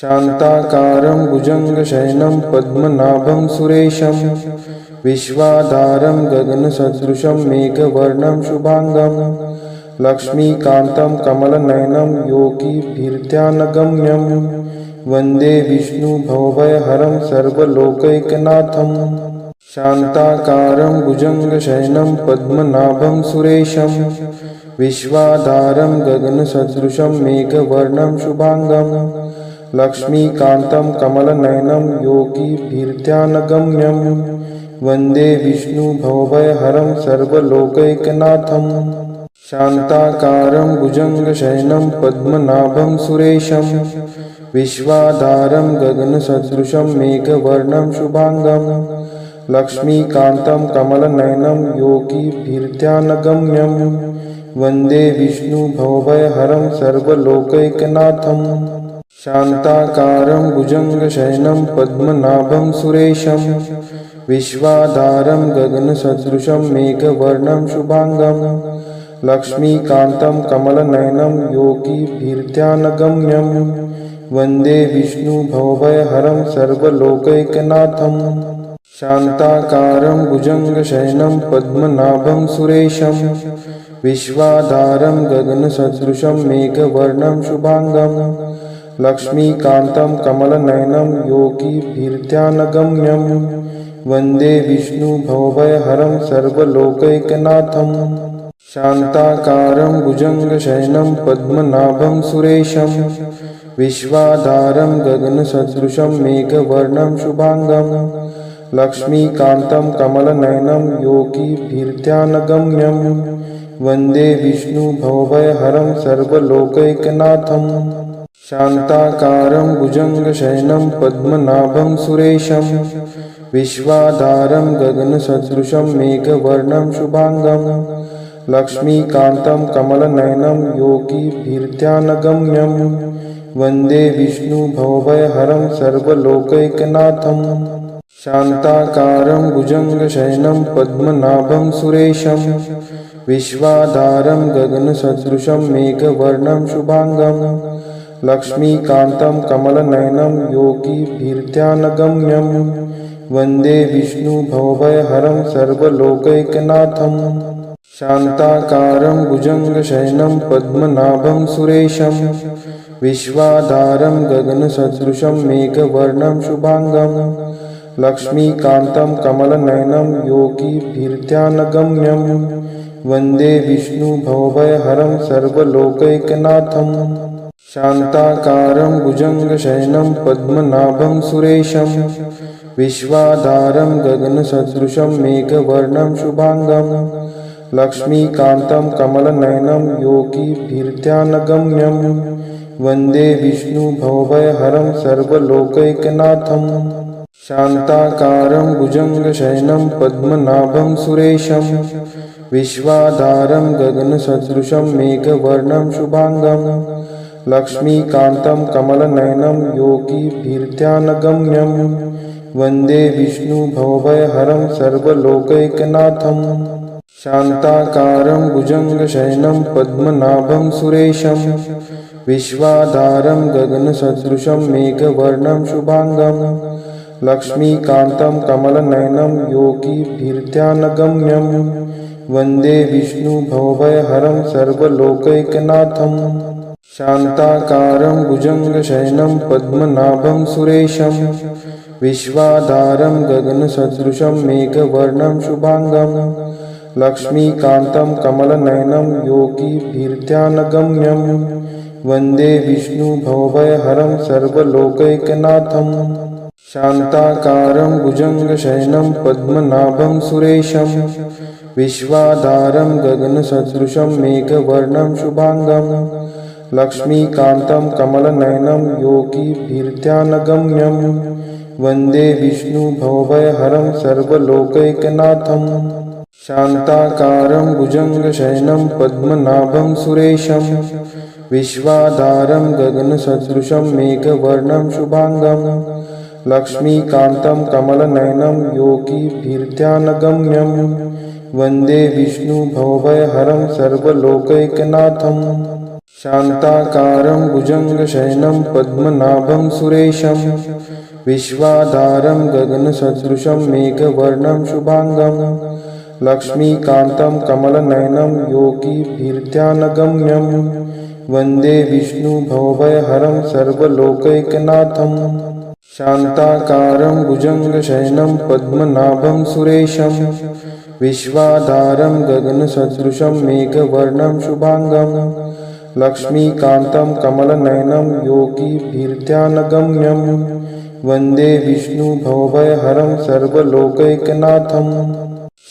शान्ताकारं भुजङ्गशयनं पद्मनाभं सुरेशं विश्वाधारं गगनसदृशं मेघवर्णं शुभांगं लक्ष्मीकान्तं कमलनयनं योगिभिर्ध्यानगम्यं वन्दे विष्णुभवभयहरं सर्वलोकैकनाथं शान्ताकारं भुजङ्गशयनं पद्मनाभं सुरेशं विश्वाधारं गगनसदृशं मेघवर्णं शुभांगं लक्ष्मीकान्तं कमलनयनं योगिभिर्ध्यानगम्यं वन्दे विष्णुभवभयहरं सर्वलोकैकनाथं शान्ताकारं भुजङ्गशयनं पद्मनाभं सुरेशं विश्वाधारं गगनसदृशं मेघवर्णं शुभांगं लक्ष्मीकान्तं कमलनयनं योगिभिर्ध्यानगम्यं वन्दे विष्णुभवभयहरं सर्वलोकैकनाथं शान्ताकारं भुजङ्गशयनं पद्मनाभं सुरेशं विश्वाधारं गगनसदृशं मेघवर्णं शुभांगं लक्ष्मीकान्तं कमलनयनं योगिभिर्ध्यानगम्यं वन्दे विष्णुभवभयहरं सर्वलोकैकनाथं शान्ताकारं भुजङ्गशयनं पद्मनाभं सुरेशं विश्वाधारं गगनसदृशं मेघवर्णं शुभांगं लक्ष्मीकान्तं कमलनयनं योगिभिर्ध्यानगम्यं वन्दे विष्णुभवभयहरं सर्वलोकैकनाथं शान्ताकारं भुजङ्गशयनं पद्मनाभं सुरेशं विश्वाधारं गगनसदृशं मेघवर्णं शुभांगं लक्ष्मीकान्तं कमलनयनं योगिभिर्ध्यानगम्यं वन्दे विष्णुभवभयहरं सर्वलोकैकनाथं शान्ताकारं भुजङ्गशयनं पद्मनाभं सुरेशं विश्वाधारं गगनसदृशं मेघवर्णं शुभांगं लक्ष्मीकान्तं कमलनयनं योगिभिर्ध्यानगम्यं वन्दे विष्णुभवभयहरं सर्वलोकैकनाथं शान्ताकारं भुजङ्गशयनं पद्मनाभं सुरेशं विश्वाधारं गगनसदृशं मेघवर्णं शुभांगं लक्ष्मीकान्तं कमलनयनं योगिभिर्ध्यानगम्यं वन्दे विष्णुभवभयहरं सर्वलोकैकनाथं शान्ताकारं भुजङ्गशयनं पद्मनाभं सुरेशं विश्वाधारं गगनसदृशं मेघवर्णं शुभांगं लक्ष्मीकान्तं कमलनयनं योगिभिर्ध्यानगम्यं वन्दे विष्णुभवभयहरं सर्वलोकैकनाथं शान्ताकारं भुजङ्गशयनं पद्मनाभं सुरेशं विश्वाधारं गगनसदृशं मेघवर्णं शुभांगं लक्ष्मीकान्तं कमलनयनं योगिभिर्ध्यानगम्यं वन्दे विष्णुभवभयहरं सर्वलोकैकनाथं शान्ताकारं भुजङ्गशयनं पद्मनाभं सुरेशं विश्वाधारं गगनसदृशं मेघवर्णं शुभांगं लक्ष्मीकान्तं कमलनयनं योगिभिर्ध्यानगम्यं वन्दे विष्णुभवभयहरं सर्वलोकैकनाथं शान्ताकारं भुजङ्गशयनं पद्मनाभं सुरेशं विश्वाधारं गगनसदृशं मेघवर्णं शुभांगं लक्ष्मीकान्तं कमलनयनं योगिभिर्ध्यानगम्यं वन्दे विष्णुभवभयहरं सर्वलोकैकनाथं शान्ताकारं भुजङ्गशयनं पद्मनाभं सुरेशं विश्वाधारं गगनसदृशं मेघवर्णं शुभांगं लक्ष्मीकान्तं कमलनयनं योगिभिर्ध्यानगम्यं वन्दे विष्णुभवभयहरं सर्वलोकैकनाथं शान्ताकारं भुजङ्गशयनं पद्मनाभं सुरेशं विश्वाधारं गगनसदृशं मेघवर्णं शुभांगं लक्ष्मीकान्तं कमलनयनं योगिभिर्ध्यानगम्यं वन्दे विष्णुभवभयहरं सर्वलोकैकनाथं शान्ताकारं भुजङ्गशयनं पद्मनाभं सुरेशं विश्वाधारं गगनसदृशं मेघवर्णं शुभांगं लक्ष्मीकान्तं कमलनयनं योगिभिर्ध्यानगम्यं वन्दे विष्णुभवभयहरं सर्वलोकैकनाथं शान्ताकारं भुजङ्गशयनं पद्मनाभं सुरेशं विश्वाधारं गगनसदृशं मेघवर्णं शुभांगं लक्ष्मीकान्तं कमलनयनं योगिभिर्ध्यानगम्यं वन्दे विष्णुभवभयहरं सर्वलोकैकनाथं शान्ताकारं भुजङ्गशयनं पद्मनाभं सुरेशं विश्वाधारं गगनसदृशं मेघवर्णं शुभांगं लक्ष्मीकान्तं कमलनयनं योगिभिर्ध्यानगम्यं वन्दे विष्णुभवभयहरं सर्वलोकैकनाथं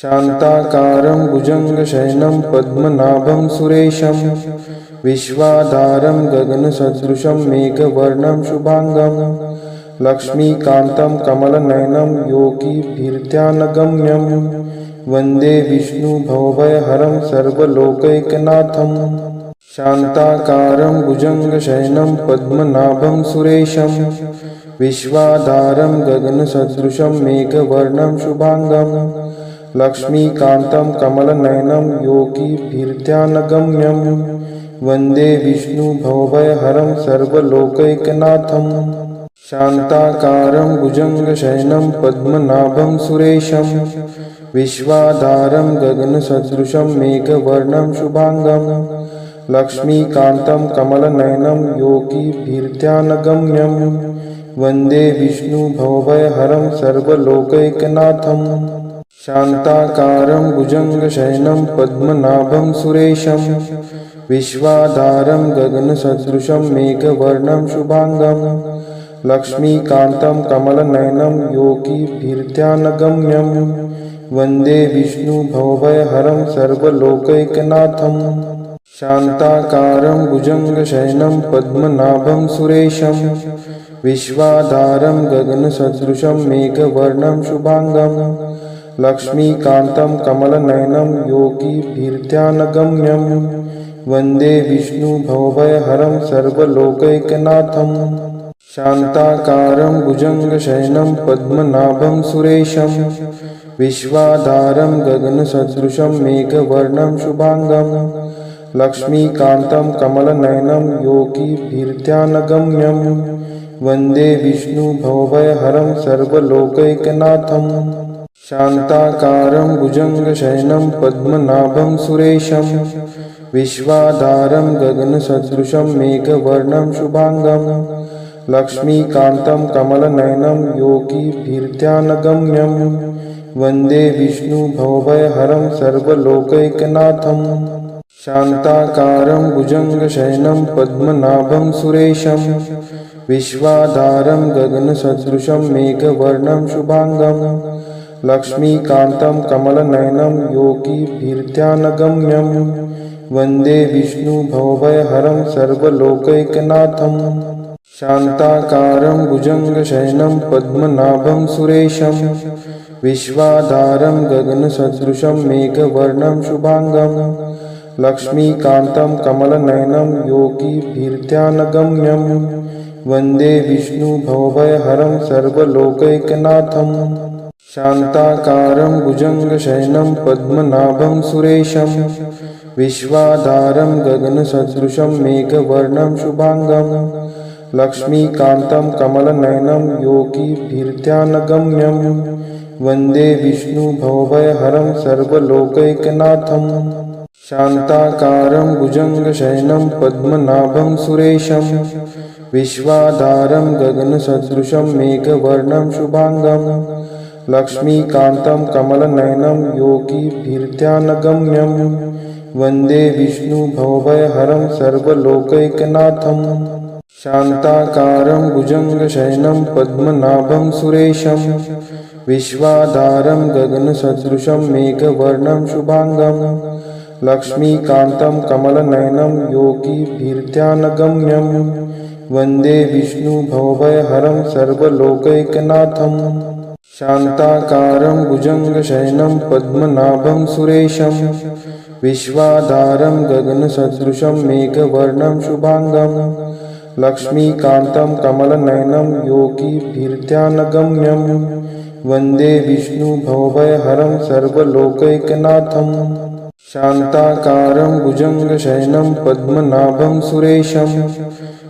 शान्ताकारं भुजङ्गशयनं पद्मनाभं सुरेशं विश्वाधारं गगनसदृशं मेघवर्णं शुभांगं लक्ष्मीकान्तं कमलनयनं योगिभिर्ध्यानगम्यं वन्दे विष्णुभवभयहरं सर्वलोकैकनाथं शान्ताकारं भुजङ्गशयनं पद्मनाभं सुरेशं विश्वाधारं गगनसदृशं मेघवर्णं शुभांगं लक्ष्मीकान्तं कमलनयनं योगिभिर्ध्यानगम्यं वन्दे विष्णुभवभयहरं सर्वलोकैकनाथं शान्ताकारं भुजङ्गशयनं पद्मनाभं सुरेशं विश्वाधारं गगनसदृशं मेघवर्णं शुभांगं लक्ष्मीकान्तं कमलनयनं योगिभिर्ध्यानगम्यं वन्दे विष्णुभवभयहरं सर्वलोकैकनाथं शान्ताकारं भुजङ्गशयनं पद्मनाभं सुरेशं विश्वाधारं गगनसदृशं मेघवर्णं शुभांगं लक्ष्मीकान्तं कमलनयनं योगिभिर्ध्यानगम्यं वन्दे विष्णुभवभयहरं सर्वलोकैकनाथं शान्ताकारं भुजङ्गशयनं पद्मनाभं सुरेशं विश्वाधारं गगनसदृशं मेघवर्णं शुभांगं लक्ष्मीकान्तं कमलनयनं योगिभिर्ध्यानगम्यं वन्दे विष्णुभवभयहरं सर्वलोकैकनाथं शान्ताकारं भुजङ्गशयनं पद्मनाभं सुरेशं विश्वाधारं गगनसदृशं मेघवर्णं शुभांगं लक्ष्मीकान्तं कमलनयनं योगिभिर्ध्यानगम्यं वन्दे विष्णुभवभयहरं सर्वलोकैकनाथं शान्ताकारं भुजङ्गशयनं पद्मनाभं सुरेशं विश्वाधारं गगनसदृशं मेघवर्णं शुभांगं लक्ष्मीकान्तं कमलनयनं योगिभिर्ध्यानगम्यं वन्दे विष्णुभवभयहरं सर्वलोकैकनाथं शान्ताकारं भुजङ्गशयनं पद्मनाभं सुरेशं विश्वाधारं गगनसदृशं मेघवर्णं शुभांगं लक्ष्मीकान्तं कमलनयनं योगिभिर्ध्यानगम्यं वन्दे विष्णुभवभयहरं सर्वलोकैकनाथं शान्ताकारं भुजङ्गशयनं पद्मनाभं सुरेशं विश्वाधारं गगनसदृशं मेघवर्णं शुभांगं लक्ष्मीकान्तं कमलनयनं योगिभिर्ध्यानगम्यं वन्दे विष्णुभवभयहरं सर्वलोकैकनाथं शान्ताकारं भुजङ्गशयनं पद्मनाभं सुरेशं विश्वाधारं गगनसदृशं मेघवर्णं शुभांगं लक्ष्मीकान्तं कमलनयनं योगिभिर्ध्यानगम्यं वन्दे विष्णुभवभयहरं सर्वलोकैकनाथं शान्ताकारं भुजङ्गशयनं पद्मनाभं सुरेशं विश्वाधारं गगनसदृशं मेघवर्णं शुभांगं लक्ष्मीकान्तं कमलनयनं योगिभिर्ध्यानगम्यं वन्दे विष्णुभवभयहरं सर्वलोकैकनाथं शान्ताकारं भुजङ्गशयनं पद्मनाभं सुरेशं विश्वाधारं गगनसदृशं मेघवर्णं शुभांगं लक्ष्मीकान्तं कमलनयनं योगिभिर्ध्यानगम्यं वन्दे विष्णुभवभयहरं सर्वलोकैकनाथं शान्ताकारं भुजङ्गशयनं पद्मनाभं सुरेशं विश्वाधारं गगनसदृशं मेघवर्णं शुभांगं लक्ष्मीकान्तं कमलनयनं योगिभिर्ध्यानगम्यं वन्दे विष्णुभवभयहरं सर्वलोकैकनाथं शान्ताकारं भुजङ्गशयनं पद्मनाभं सुरेशं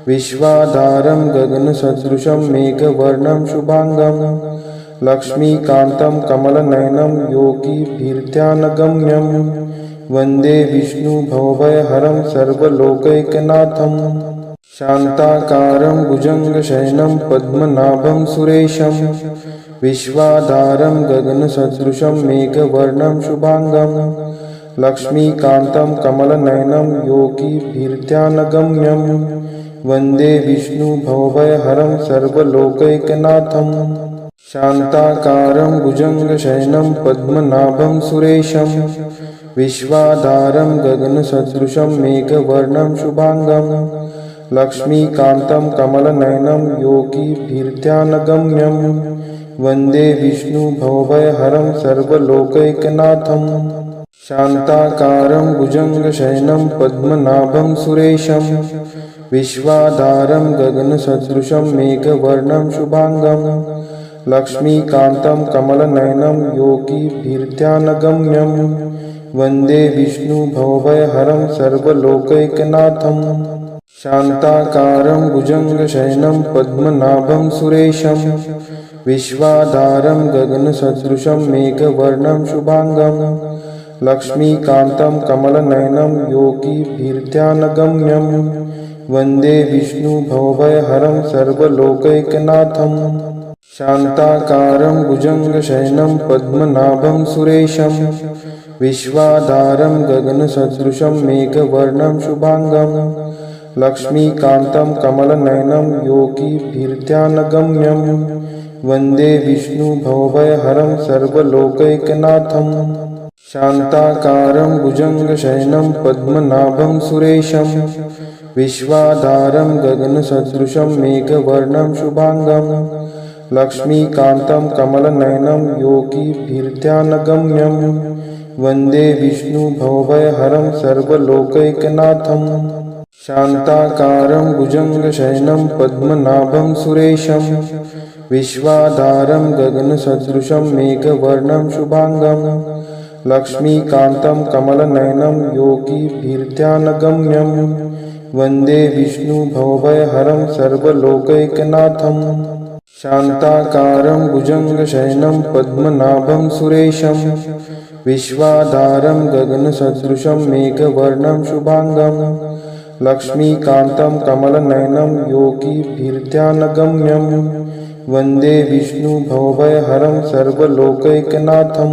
विश्वाधारं गगनसदृशं मेघवर्णं शुभांगं लक्ष्मीकान्तं कमलनयनं योगिभिर्ध्यानगम्यं वन्दे विष्णुभवभयहरं सर्वलोकैकनाथं। शान्ताकारं भुजङ्गशयनं पद्मनाभं सुरेशं विश्वाधारं गगनसदृशं मेघवर्णं शुभांगं लक्ष्मीकान्तं कमलनयनं योगिभिर्ध्यानगम्यं वन्दे विष्णुभवभयहरं सर्वलोकैकनाथं। शान्ताकारं भुजङ्गशयनं पद्मनाभं सुरेशं विश्वाधारं गगनसदृशं मेघवर्णं शुभांगं लक्ष्मीकान्तं कमलनयनं योगिभिर्ध्यानगम्यं वन्दे विष्णुभवभयहरं सर्वलोकैकनाथं। शान्ताकारं भुजङ्गशयनं पद्मनाभं सुरेशं विश्वाधारं गगनसदृशं मेघवर्णं शुभांगं लक्ष्मीकान्तं कमलनयनं योगिभिर्ध्यानगम्यं वन्दे विष्णुभवभयहरं सर्वलोकैकनाथं। शान्ताकारं भुजङ्गशयनं पद्मनाभं सुरेशं विश्वाधारं गगनसदृशं मेघवर्णं शुभांगं लक्ष्मीकान्तं कमलनयनं योगिभिर्ध्यानगम्यं वन्दे विष्णुभवभयहरं सर्वलोकैकनाथं। शान्ताकारं भुजङ्गशयनं पद्मनाभं सुरेशं विश्वाधारं गगनसदृशं मेघवर्णं शुभांगं लक्ष्मीकान्तं कमलनयनं योगिभिर्ध्यानगम्यं वन्दे विष्णुभवभयहरं सर्वलोकैकनाथं। शान्ताकारं भुजङ्गशयनं पद्मनाभं सुरेशं विश्वाधारं गगनसदृशं मेघवर्णं शुभांगं लक्ष्मीकान्तं कमलनयनं योगिभिर्ध्यानगम्यं वन्दे विष्णुभवभयहरं सर्वलोकैकनाथं। शान्ताकारं भुजङ्गशयनं पद्मनाभं सुरेशं विश्वाधारं गगनसदृशं मेघवर्णं शुभांगं लक्ष्मीकान्तं कमलनयनं योगिभिर्ध्यानगम्यं वन्दे विष्णुभवभयहरं सर्वलोकैकनाथं। शान्ताकारं भुजङ्गशयनं पद्मनाभं सुरेशं विश्वाधारं गगनसदृशं मेघवर्णं शुभांगं लक्ष्मीकान्तं कमलनयनं योगिभिर्ध्यानगम्यं वन्दे विष्णुभवभयहरं सर्वलोकैकनाथं।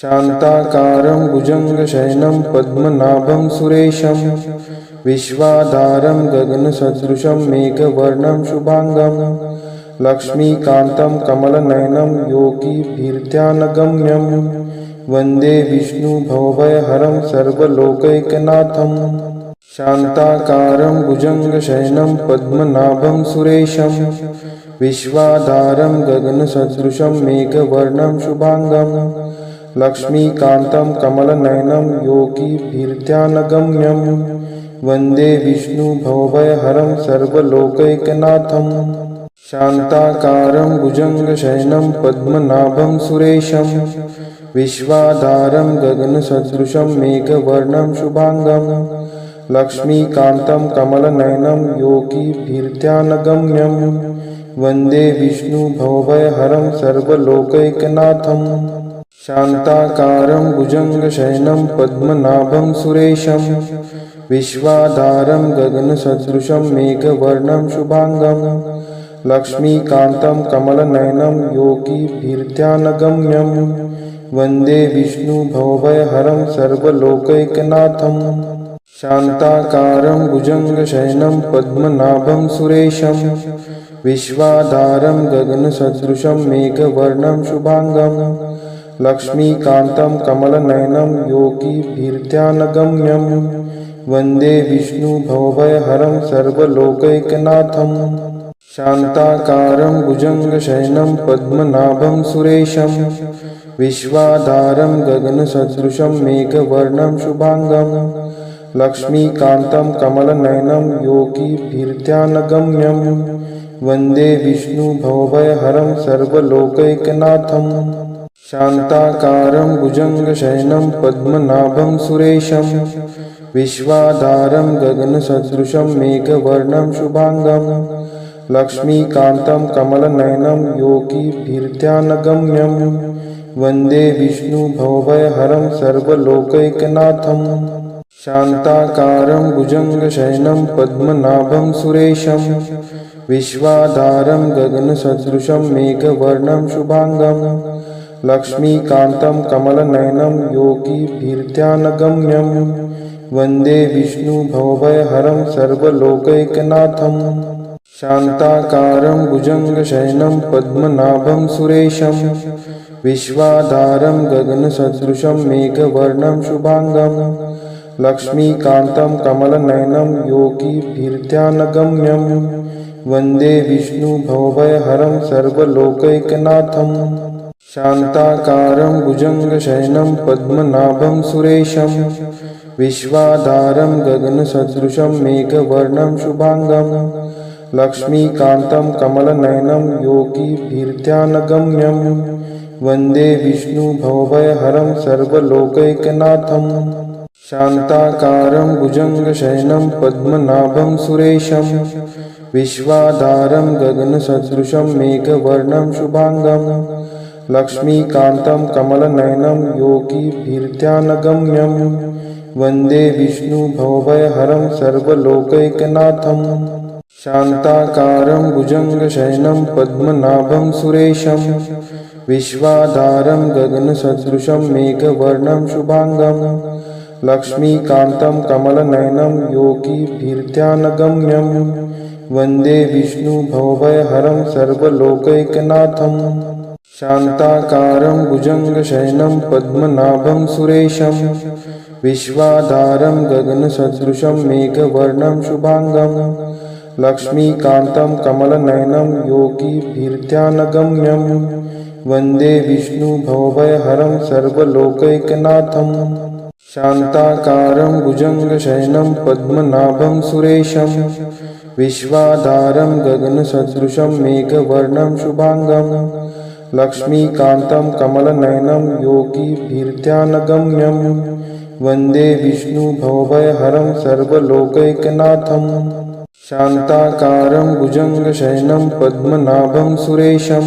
शान्ताकारं भुजङ्गशयनं पद्मनाभं सुरेशं विश्वाधारं गगनसदृशं मेघवर्णं शुभांगं लक्ष्मीकान्तं कमलनयनं योगिभिर्ध्यानगम्यं वन्दे विष्णुभवभयहरं सर्वलोकैकनाथं। शान्ताकारं भुजङ्गशयनं पद्मनाभं सुरेशं विश्वाधारं गगनसदृशं मेघवर्णं शुभांगं लक्ष्मीकान्तं कमलनयनं योगिभिर्ध्यानगम्यं वन्दे विष्णुभवभयहरं सर्वलोकैकनाथं। शान्ताकारं भुजङ्गशयनं पद्मनाभं सुरेशं विश्वाधारं गगनसदृशं मेघवर्णं शुभांगं लक्ष्मीकान्तं कमलनयनं योगिभिर्ध्यानगम्यं वन्दे विष्णुभवभयहरं सर्वलोकैकनाथं। शान्ताकारं भुजङ्गशयनं पद्मनाभं सुरेशं विश्वाधारं गगनसदृशं मेघवर्णं शुभांगं लक्ष्मीकान्तं कमलनयनं योगिभिर्ध्यानगम्यं वन्दे विष्णुभवभयहरं सर्वलोकैकनाथं। शान्ताकारं भुजङ्गशयनं पद्मनाभं सुरेशं विश्वाधारं गगनसदृशं मेघवर्णं शुभांगं लक्ष्मीकान्तं कमलनयनं योगिभिर्ध्यानगम्यं वन्दे विष्णुभवभयहरं सर्वलोकैकनाथं। शान्ताकारं भुजङ्गशयनं पद्मनाभं सुरेशं विश्वाधारं गगनसदृशं मेघवर्णं शुभांगं लक्ष्मीकान्तं कमलनयनं योगिभिर्ध्यानगम्यं वन्दे विष्णुभवभयहरं सर्वलोकैकनाथं। शान्ताकारं भुजङ्गशयनं पद्मनाभं सुरेशं विश्वाधारं गगनसदृशं मेघवर्णं शुभांगं लक्ष्मीकान्तं कमलनयनं योगिभिर्ध्यानगम्यं वन्दे विष्णुभवभयहरं सर्वलोकैकनाथं। शान्ताकारं भुजङ्गशयनं पद्मनाभं सुरेशं विश्वाधारं गगनसदृशं मेघवर्णं शुभांगं लक्ष्मीकान्तं कमलनयनं योगिभिर्ध्यानगम्यं वन्दे विष्णुभवभयहरं सर्वलोकैकनाथं। शान्ताकारं भुजङ्गशयनं पद्मनाभं सुरेशं विश्वाधारं गगनसदृशं मेघवर्णं शुभांगं लक्ष्मीकान्तं कमलनयनं योगिभिर्ध्यानगम्यं वन्दे विष्णुभवभयहरं सर्वलोकैकनाथं। शान्ताकारं भुजङ्गशयनं पद्मनाभं सुरेशं विश्वाधारं गगनसदृशं मेघवर्णं शुभांगं लक्ष्मीकान्तं कमलनयनं योगिभिर्ध्यानगम्यं वन्दे विष्णुभवभयहरं सर्वलोकैकनाथं। शान्ताकारं भुजङ्गशयनं पद्मनाभं सुरेशं विश्वाधारं गगनसदृशं मेघवर्णं शुभांगं लक्ष्मीकान्तं कमलनयनं योगिभिर्ध्यानगम्यं वन्दे विष्णुभवभयहरं सर्वलोकैकनाथं। शान्ताकारं भुजङ्गशयनं पद्मनाभं सुरेशं विश्वाधारं गगनसदृशं मेघवर्णं शुभांगं लक्ष्मीकान्तं कमलनयनं योगिभिर्ध्यानगम्यं वन्दे विष्णुभवभयहरं सर्वलोकैकनाथं। शान्ताकारं भुजङ्गशयनं पद्मनाभं सुरेशं विश्वाधारं गगनसदृशं मेघवर्णं शुभांगं लक्ष्मीकान्तं कमलनयनं योगिभिर्ध्यानगम्यं वन्दे विष्णुभवभयहरं सर्वलोकैकनाथं। शान्ताकारं भुजङ्गशयनं पद्मनाभं सुरेशं विश्वाधारं गगनसदृशं मेघवर्णं शुभांगं लक्ष्मीकान्तं कमलनयनं योगिभिर्ध्यानगम्यं वन्दे विष्णुभवभयहरं सर्वलोकैकनाथं। शान्ताकारं भुजङ्गशयनं पद्मनाभं सुरेशं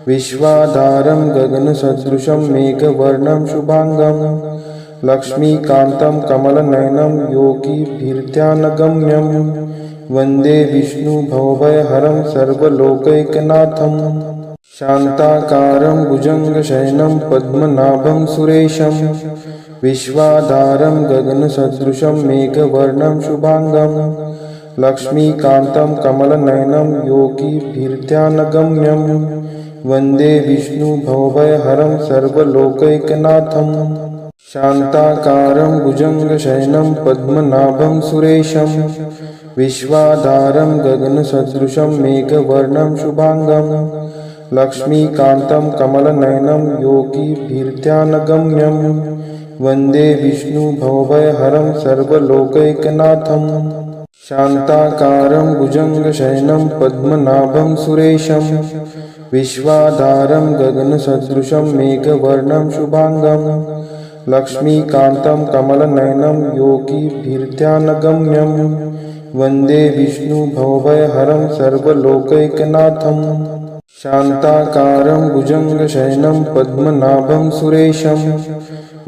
विश्वाधारं गगनसदृशं मेघवर्णं शुभांगं लक्ष्मीकान्तं कमलनयनं योगिभिर्ध्यानगम्यं वन्दे विष्णुभवभयहरं सर्वलोकैकनाथं। शान्ताकारं भुजङ्गशयनं पद्मनाभं सुरेशं विश्वाधारं गगनसदृशं मेघवर्णं शुभांगं लक्ष्मीकान्तं कमलनयनं योगिभिर्ध्यानगम्यं वन्दे विष्णुभवभयहरं सर्वलोकैकनाथं। शान्ताकारं भुजङ्गशयनं पद्मनाभं सुरेशं विश्वाधारं गगनसदृशं मेघवर्णं शुभांगं लक्ष्मीकान्तं कमलनयनं योगिभिर्ध्यानगम्यं वन्दे विष्णुभवभयहरं सर्वलोकैकनाथं। शान्ताकारं भुजङ्गशयनं पद्मनाभं सुरेशं विश्वाधारं गगनसदृशं मेघवर्णं शुभांगं लक्ष्मीकान्तं कमलनयनं योगिभिर्ध्यानगम्यं वन्दे विष्णुभवभयहरं सर्वलोकैकनाथं। शान्ताकारं भुजङ्गशयनं पद्मनाभं सुरेशं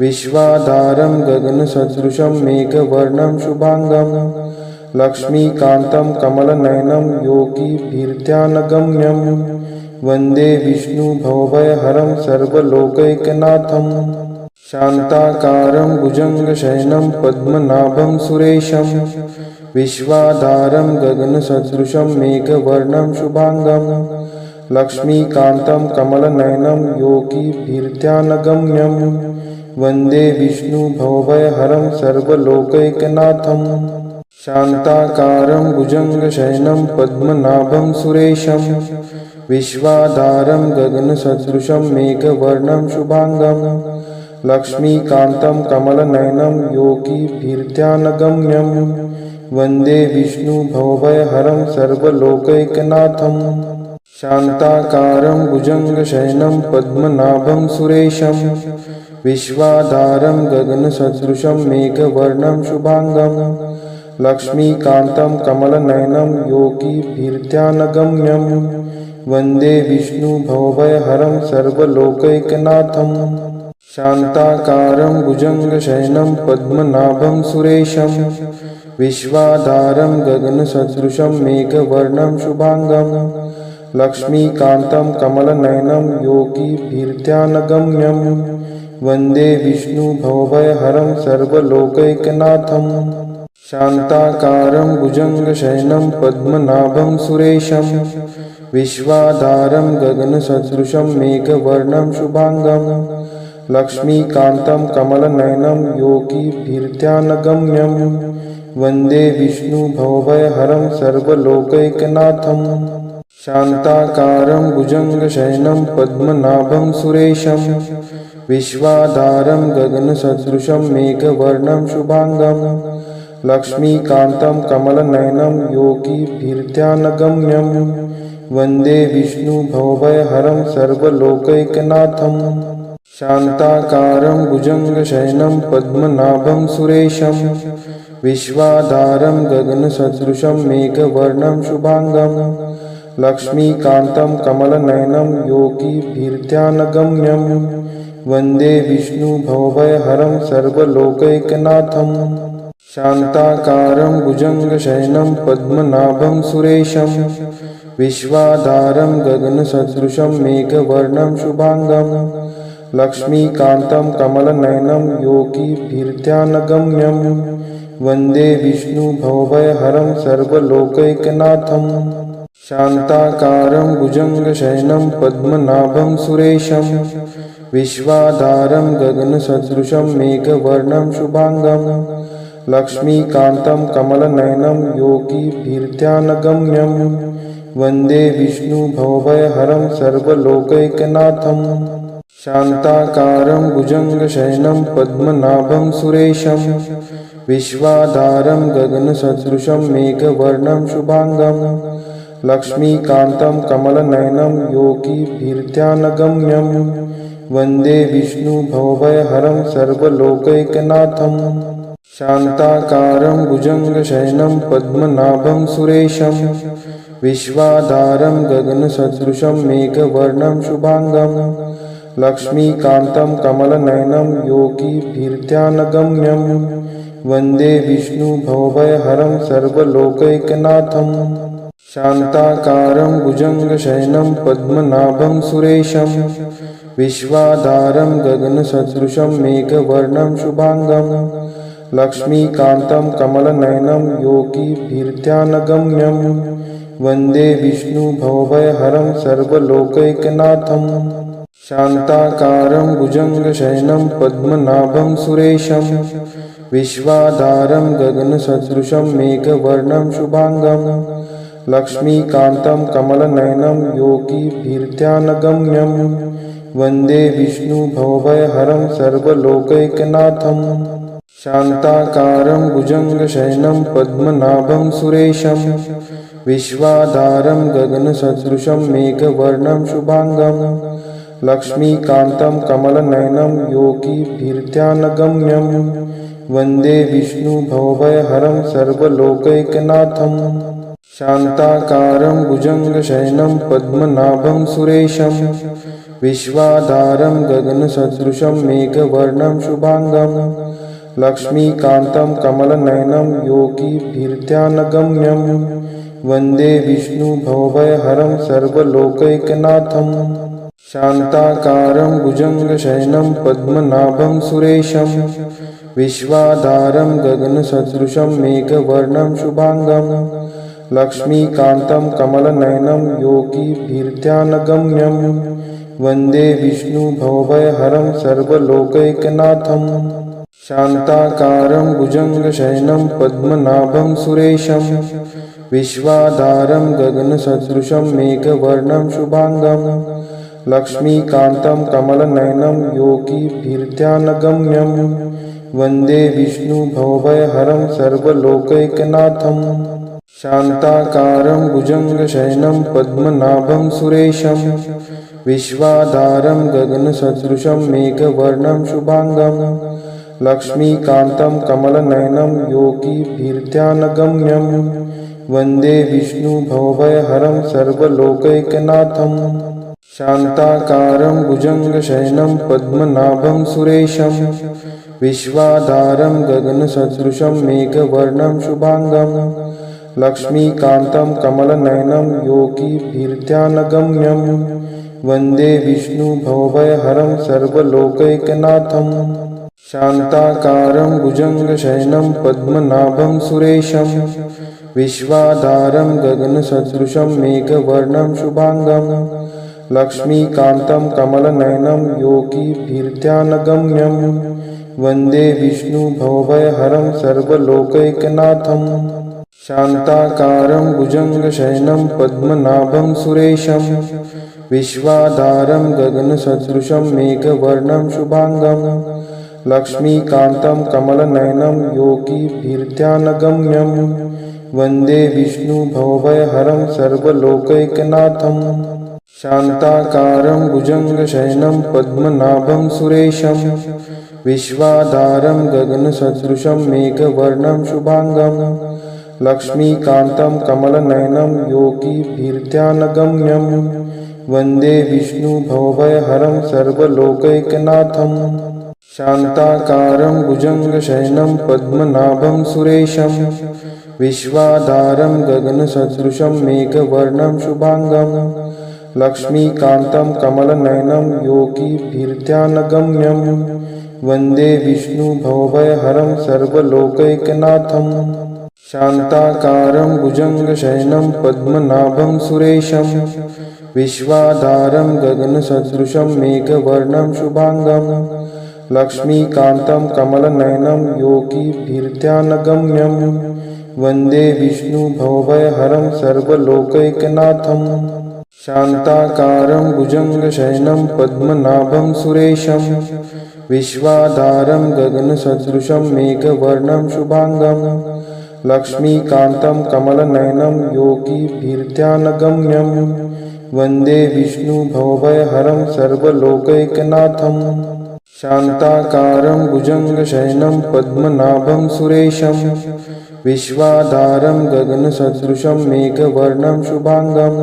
विश्वाधारं गगनसदृशं मेघवर्णं शुभांगं लक्ष्मीकान्तं कमलनयनं योगिभिर्ध्यानगम्यं वन्दे विष्णुभवभयहरं सर्वलोकैकनाथं। शान्ताकारं भुजङ्गशयनं पद्मनाभं सुरेशं विश्वाधारं गगनसदृशं मेघवर्णं शुभांगं लक्ष्मीकान्तं कमलनयनं योगिभिर्ध्यानगम्यं वन्दे विष्णुभवभयहरं सर्वलोकैकनाथं। शान्ताकारं भुजङ्गशयनं पद्मनाभं सुरेशं विश्वाधारं गगनसदृशं मेघवर्णं शुभांगं लक्ष्मीकान्तं कमलनयनं योगिभिर्ध्यानगम्यं वन्दे विष्णुभवभयहरं सर्वलोकैकनाथं। शान्ताकारं भुजङ्गशयनं पद्मनाभं सुरेशं विश्वाधारं गगनसदृशं मेघवर्णं शुभांगं लक्ष्मीकान्तं कमलनयनं योगिभिर्ध्यानगम्यं वन्दे विष्णुभवभयहरं सर्वलोकैकनाथं शान्ताकारं भुजङ्गशयनं पद्मनाभं सुरेशं विश्वाधारं गगनसदृशं मेघवर्णं शुभांगं लक्ष्मीकान्तं कमलनयनं योगिभिर्ध्यानगम्यं वन्दे विष्णुभवभयहरं सर्वलोकैकनाथं शान्ताकारं भुजङ्गशयनं पद्मनाभं सुरेशं विश्वाधारं गगनसदृशं मेघवर्णं शुभांगं लक्ष्मीकान्तं कमलनयनं योगिभिर्ध्यानगम्यं वन्दे विष्णुभवभयहरं सर्वलोकैकनाथं शान्ताकारं भुजङ्गशयनं पद्मनाभं सुरेशं विश्वाधारं गगनसदृशं मेघवर्णं शुभांगं लक्ष्मीकान्तं कमलनयनं योगिभिर्ध्यानगम्यं वन्दे विष्णुभवभयहरं सर्वलोकैकनाथं शान्ताकारं भुजङ्गशयनं पद्मनाभं सुरेशं विश्वाधारं गगनसदृशं मेघवर्णं शुभांगं लक्ष्मीकान्तं कमलनयनं योगिभिर्ध्यानगम्यं वन्दे विष्णुभवभयहरं सर्वलोकैकनाथं शान्ताकारं भुजङ्गशयनं पद्मनाभं सुरेशं विश्वाधारं गगनसदृशं मेघवर्णं शुभांगं लक्ष्मीकान्तं कमलनयनं योगिभिर्ध्यानगम्यं वन्दे विष्णुभवभयहरं सर्वलोकैकनाथं शान्ताकारं भुजङ्गशयनं पद्मनाभं सुरेशं विश्वाधारं गगनसदृशं मेघवर्णं शुभांगं लक्ष्मीकान्तं कमलनयनं योगिभिर्ध्यानगम्यं वन्दे विष्णुभवभयहरं सर्वलोकैकनाथं शान्ताकारं भुजङ्गशयनं पद्मनाभं सुरेशं विश्वाधारं गगनसदृशं मेघवर्णं शुभांगं लक्ष्मीकान्तं कमलनयनं योगिभिर्ध्यानगम्यं वन्दे विष्णुभवभयहरं सर्वलोकैकनाथं शान्ताकारं भुजङ्गशयनं पद्मनाभं सुरेशं विश्वाधारं गगनसदृशं मेघवर्णं शुभांगं लक्ष्मीकान्तं कमलनयनं योगिभिर्ध्यानगम्यं वन्दे विष्णुभवभयहरं सर्वलोकैकनाथं शान्ताकारं भुजङ्गशयनं पद्मनाभं सुरेशं विश्वाधारं गगनसदृशं मेघवर्णं शुभांगं लक्ष्मीकान्तं कमलनयनं योगिभिर्ध्यानगम्यं वन्दे विष्णुभवभयहरं सर्वलोकैकनाथं शान्ताकारं भुजङ्गशयनं पद्मनाभं सुरेशं विश्वाधारं गगनसदृशं मेघवर्णं शुभांगं लक्ष्मीकान्तं कमलनयनं योगिभिर्ध्यानगम्यं वन्दे विष्णुभवभयहरं सर्वलोकैकनाथं शान्ताकारं भुजङ्गशयनं पद्मनाभं सुरेशं विश्वाधारं गगनसदृशं मेघवर्णं शुभांगं लक्ष्मीकान्तं कमलनयनं योगिभिर्ध्यानगम्यं वन्दे विष्णुभवभयहरं सर्वलोकैकनाथं शान्ताकारं भुजङ्गशयनं पद्मनाभं सुरेशं विश्वाधारं गगनसदृशं मेघवर्णं शुभांगं लक्ष्मीकान्तं कमलनयनं योगिभिर्ध्यानगम्यं वन्दे विष्णुभवभयहरं सर्वलोकैकनाथं शान्ताकारं भुजङ्गशयनं पद्मनाभं सुरेशं विश्वाधारं गगनसदृशं मेघवर्णं शुभांगं लक्ष्मीकान्तं कमलनयनं योगिभिर्ध्यानगम्यं वन्दे विष्णुभवभयहरं सर्वलोकैकनाथं शान्ताकारं भुजङ्गशयनं पद्मनाभं सुरेशं विश्वाधारं गगनसदृशं मेघवर्णं शुभांगं लक्ष्मीकान्तं कमलनयनं योगिभिर्ध्यानगम्यं वन्दे विष्णुभवभयहरं सर्वलोकैकनाथं शान्ताकारं भुजङ्गशयनं पद्मनाभं सुरेशं विश्वाधारं गगनसदृशं मेघवर्णं शुभांगं लक्ष्मीकान्तं कमलनयनं योगिभिर्ध्यानगम्यं वन्दे विष्णुभवभयहरं सर्वलोकैकनाथं शान्ताकारं भुजङ्गशयनं पद्मनाभं सुरेशं विश्वाधारं गगनसदृशं मेघवर्णं शुभांगं लक्ष्मीकान्तं कमलनयनं योगिभिर्ध्यानगम्यं वन्दे विष्णुभवभयहरं सर्वलोकैकनाथं शान्ताकारं भुजङ्गशयनं पद्मनाभं सुरेशं विश्वाधारं गगनसदृशं मेघवर्णं शुभांगं लक्ष्मीकान्तं कमलनयनं योगिभिर्ध्यानगम्यं वन्दे विष्णुभवभयहरं सर्वलोकैकनाथं शान्ताकारं भुजङ्गशयनं पद्मनाभं सुरेशं विश्वाधारं गगनसदृशं मेघवर्णं शुभांगं लक्ष्मीकान्तं कमलनयनं योगिभिर्ध्यानगम्यं वन्दे विष्णुभवभयहरं सर्वलोकैकनाथं शान्ताकारं भुजङ्गशयनं पद्मनाभं सुरेशं विश्वाधारं गगनसदृशं मेघवर्णं शुभांगं लक्ष्मीकान्तं कमलनयनं योगिभिर्ध्यानगम्यं वन्दे विष्णुभवभयहरं सर्वलोकैकनाथं शान्ताकारं भुजङ्गशयनं पद्मनाभं सुरेशं विश्वाधारं गगनसदृशं मेघवर्णं शुभांगं लक्ष्मीकान्तं कमलनयनं योगिभिर्ध्यानगम्यं वन्दे विष्णुभवभयहरं सर्वलोकैकनाथं शान्ताकारं भुजङ्गशयनं पद्मनाभं सुरेशं विश्वाधारं गगनसदृशं मेघवर्णं शुभांगं लक्ष्मीकान्तं कमलनयनं योगिभिर्ध्यानगम्यं वन्दे विष्णुभवभयहरं सर्वलोकैकनाथं शान्ताकारं भुजङ्गशयनं पद्मनाभं सुरेशं विश्वाधारं गगनसदृशं मेघवर्णं शुभांगं लक्ष्मीकान्तं कमलनयनं योगिभिर्ध्यानगम्यं वन्दे विष्णुभवभयहरं सर्वलोकैकनाथं शान्ताकारं भुजङ्गशयनं पद्मनाभं सुरेशं विश्वाधारं गगनसदृशं मेघवर्णं शुभांगं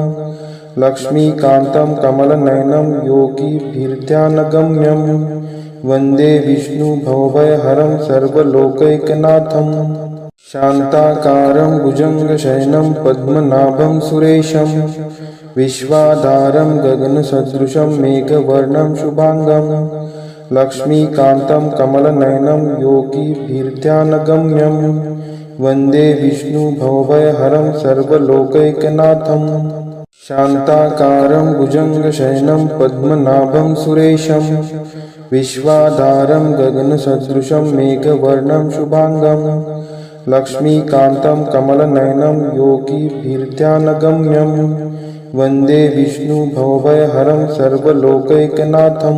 लक्ष्मीकान्तं कमलनयनं योगिभिर्ध्यानगम्यं वन्दे विष्णुभवभयहरं सर्वलोकैकनाथं शान्ताकारं भुजङ्गशयनं पद्मनाभं सुरेशं विश्वाधारं गगनसदृशं मेघवर्णं शुभांगं लक्ष्मीकान्तं कमलनयनं योगिभिर्ध्यानगम्यं वन्दे विष्णुभवभयहरं सर्वलोकैकनाथं शान्ताकारं भुजङ्गशयनं पद्मनाभं सुरेशं विश्वाधारं गगनसदृशं मेघवर्णं शुभांगं लक्ष्मीकान्तं कमलनयनं योगिभिर्ध्यानगम्यं वन्दे विष्णुभवभयहरं सर्वलोकैकनाथं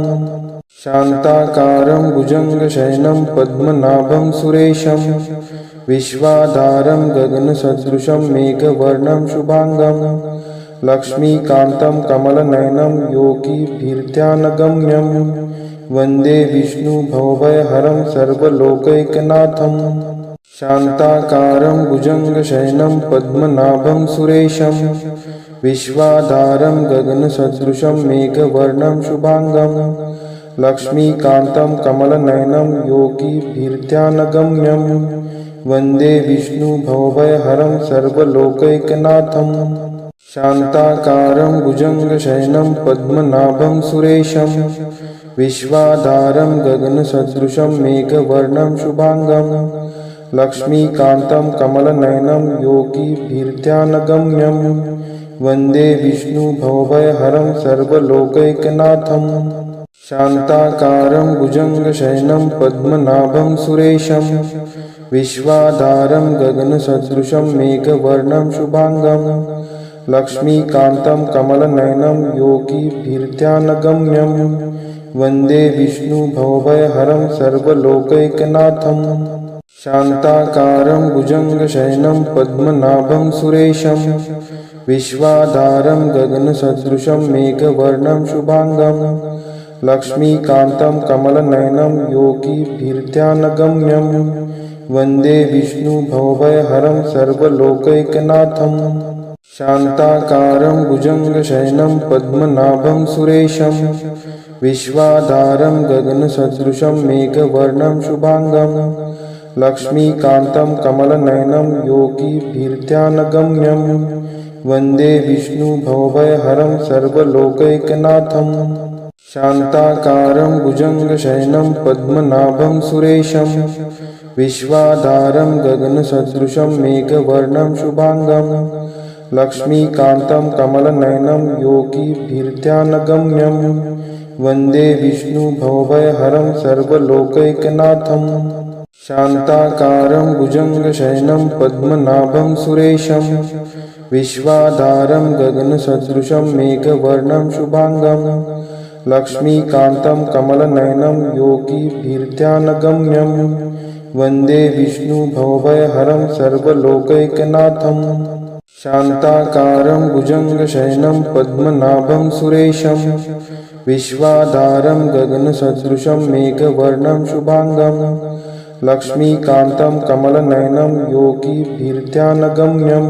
शान्ताकारं भुजङ्गशयनं पद्मनाभं सुरेशं विश्वाधारं गगनसदृशं मेघवर्णं शुभांगं लक्ष्मीकान्तं कमलनयनं योगिभिर्ध्यानगम्यं वन्दे विष्णुभवभयहरं सर्वलोकैकनाथं शान्ताकारं भुजङ्गशयनं पद्मनाभं सुरेशं विश्वाधारं गगनसदृशं मेघवर्णं शुभांगं लक्ष्मीकान्तं कमलनयनं योगिभिर्ध्यानगम्यं वन्दे विष्णुभवभयहरं सर्वलोकैकनाथं शान्ताकारं भुजङ्गशयनं पद्मनाभं सुरेशं विश्वाधारं गगनसदृशं मेघवर्णं शुभांगं लक्ष्मीकान्तं कमलनयनं योगिभिर्ध्यानगम्यं वन्दे विष्णुभवभयहरं सर्वलोकैकनाथं शान्ताकारं भुजङ्गशयनं पद्मनाभं सुरेशं विश्वाधारं गगनसदृशं मेघवर्णं शुभांगं लक्ष्मीकान्तं कमलनयनं योगिभिर्ध्यानगम्यं वन्दे विष्णुभवभयहरं सर्वलोकैकनाथं शान्ताकारं भुजङ्गशयनं पद्मनाभं सुरेशं विश्वाधारं गगनसदृशं मेघवर्णं शुभांगं लक्ष्मीकान्तं कमलनयनं योगिभिर्ध्यानगम्यं वन्दे विष्णुभवभयहरं सर्वलोकैकनाथं शान्ताकारं भुजङ्गशयनं पद्मनाभं सुरेशं विश्वाधारं गगनसदृशं मेघवर्णं शुभांगं लक्ष्मीकान्तं कमलनयनं योगिभिर्ध्यानगम्यं वन्दे विष्णुभवभयहरं सर्वलोकैकनाथं शान्ताकारं भुजङ्गशयनं पद्मनाभं सुरेशं विश्वाधारं गगनसदृशं मेघवर्णं शुभांगं लक्ष्मीकान्तं कमलनयनं योगिभिर्ध्यानगम्यं वन्दे विष्णुभवभयहरं सर्वलोकैकनाथं शान्ताकारं भुजङ्गशयनं पद्मनाभं सुरेशं विश्वाधारं गगनसदृशं मेघवर्णं शुभांगं लक्ष्मीकान्तं कमलनयनं योगिभिर्ध्यानगम्यं वन्दे विष्णुभवभयहरं सर्वलोकैकनाथं शान्ताकारं भुजङ्गशयनं पद्मनाभं सुरेशं विश्वाधारं गगनसदृशं मेघवर्णं शुभांगं लक्ष्मीकान्तं कमलनयनं योगिभिर्ध्यानगम्यं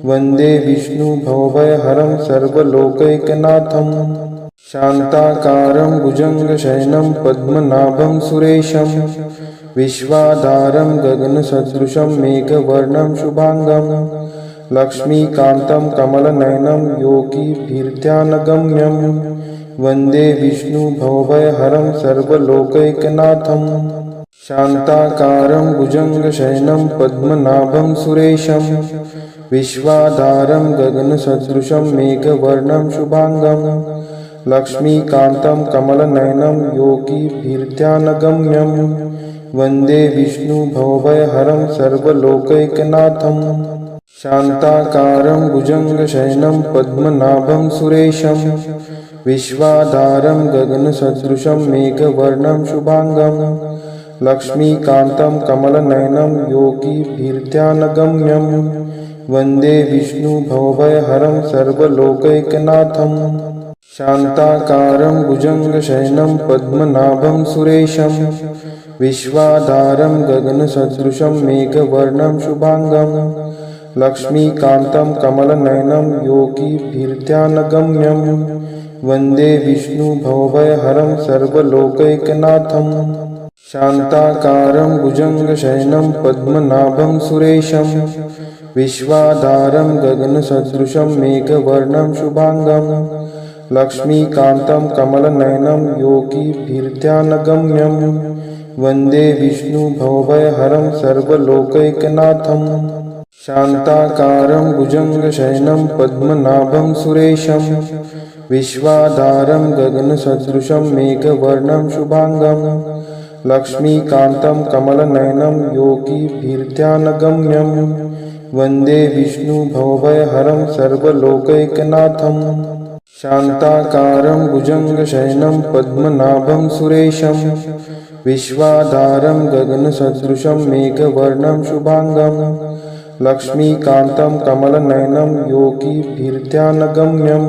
वन्दे विष्णुभवभयहरं सर्वलोकैकनाथं शान्ताकारं भुजङ्गशयनं पद्मनाभं सुरेशं विश्वाधारं गगनसदृशं मेघवर्णं शुभांगं लक्ष्मीकान्तं कमलनयनं योगिभिर्ध्यानगम्यं वन्दे विष्णुभवभयहरं सर्वलोकैकनाथं शान्ताकारं भुजङ्गशयनं पद्मनाभं सुरेशं विश्वाधारं गगनसदृशं मेघवर्णं शुभांगं लक्ष्मीकान्तं कमलनयनं योगिभिर्ध्यानगम्यं वन्दे विष्णुभवभयहरं सर्वलोकैकनाथं शान्ताकारं भुजङ्गशयनं पद्मनाभं सुरेशं विश्वाधारं गगनसदृशं मेघवर्णं शुभांगं लक्ष्मीकान्तं कमलनयनं योगिभिर्ध्यानगम्यं वन्दे विष्णुभवभयहरं सर्वलोकैकनाथं शान्ताकारं भुजङ्गशयनं पद्मनाभं सुरेशं विश्वाधारं गगनसदृशं मेघवर्णं शुभांगं लक्ष्मीकान्तं कमलनयनं योगिभिर्ध्यानगम्यं वन्दे विष्णुभवभयहरं सर्वलोकैकनाथं शान्ताकारं भुजङ्गशयनं पद्मनाभं सुरेशं विश्वाधारं गगनसदृशं मेघवर्णं शुभांगं लक्ष्मीकान्तं कमलनयनं योगिभिर्ध्यानगम्यं वन्दे विष्णुभवभयहरं सर्वलोकैकनाथं शान्ताकारं भुजङ्गशयनं पद्मनाभं सुरेशं विश्वाधारं गगनसदृशं मेघवर्णं शुभांगं लक्ष्मीकान्तं कमलनयनं योगिभिर्ध्यानगम्यं वन्दे विष्णुभवभयहरं सर्वलोकैकनाथं शान्ताकारं भुजङ्गशयनं पद्मनाभं सुरेशं विश्वाधारं गगनसदृशं मेघवर्णं शुभांगं लक्ष्मीकान्तं कमलनयनं योगिभिर्ध्यानगम्यं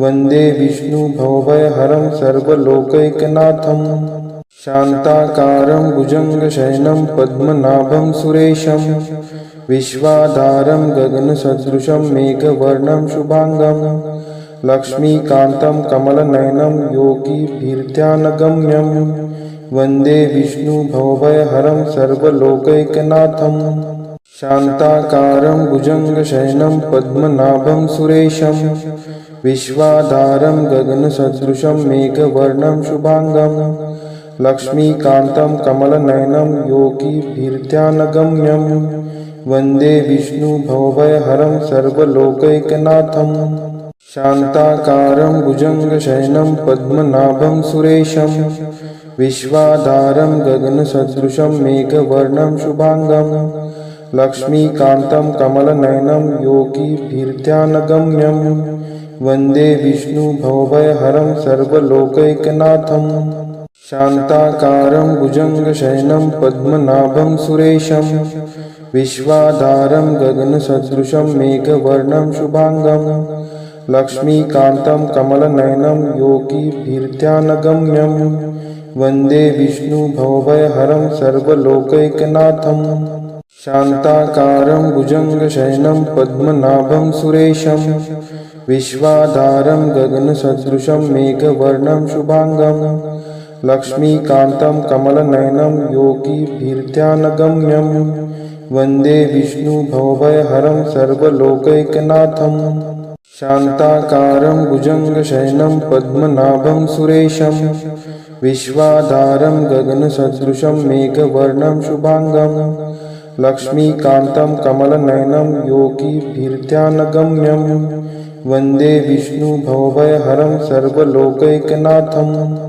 वन्दे विष्णुभवभयहरं सर्वलोकैकनाथं शान्ताकारं भुजङ्गशयनं पद्मनाभं सुरेशं विश्वाधारं गगनसदृशं मेघवर्णं शुभांगं लक्ष्मीकान्तं कमलनयनं योगिभिर्ध्यानगम्यं वन्दे विष्णुभवभयहरं सर्वलोकैकनाथं शान्ताकारं भुजङ्गशयनं पद्मनाभं सुरेशं विश्वाधारं गगनसदृशं मेघवर्णं शुभांगं लक्ष्मीकान्तं कमलनयनं योगिभिर्ध्यानगम्यं वन्दे विष्णुभवभयहरं सर्वलोकैकनाथं शान्ताकारं भुजङ्गशयनं पद्मनाभं सुरेशं विश्वाधारं गगनसदृशं मेघवर्णं शुभांगं लक्ष्मीकान्तं कमलनयनं योगिभिर्ध्यानगम्यं वन्दे विष्णुभवभयहरं सर्वलोकैकनाथं शान्ताकारं भुजङ्गशयनं पद्मनाभं सुरेशं विश्वाधारं गगनसदृशं मेघवर्णं शुभाङ्गं लक्ष्मीकान्तं कमलनयनं योगिभिर्ध्यानगम्यं वन्दे विष्णुभवभयहरं सर्वलोकैकनाथं शान्ताकारं भुजङ्गशयनं पद्मनाभं सुरेशं विश्वाधारं गगनसदृशं मेघवर्णं शुभाङ्गं लक्ष्मीकान्तं कमलनयनं योगिभिर्ध्यानगम्यं वन्दे विष्णुभवभयहरं सर्वलोकैकनाथं शान्ताकारं भुजङ्गशयनं पद्मनाभं सुरेशं विश्वाधारं गगनसदृशं मेघवर्णं शुभाङ्गं लक्ष्मीकान्तं कमलनयनं योगिभिर्ध्यानगम्यं वन्दे विष्णुभवभयहरं सर्वलोकैकनाथम्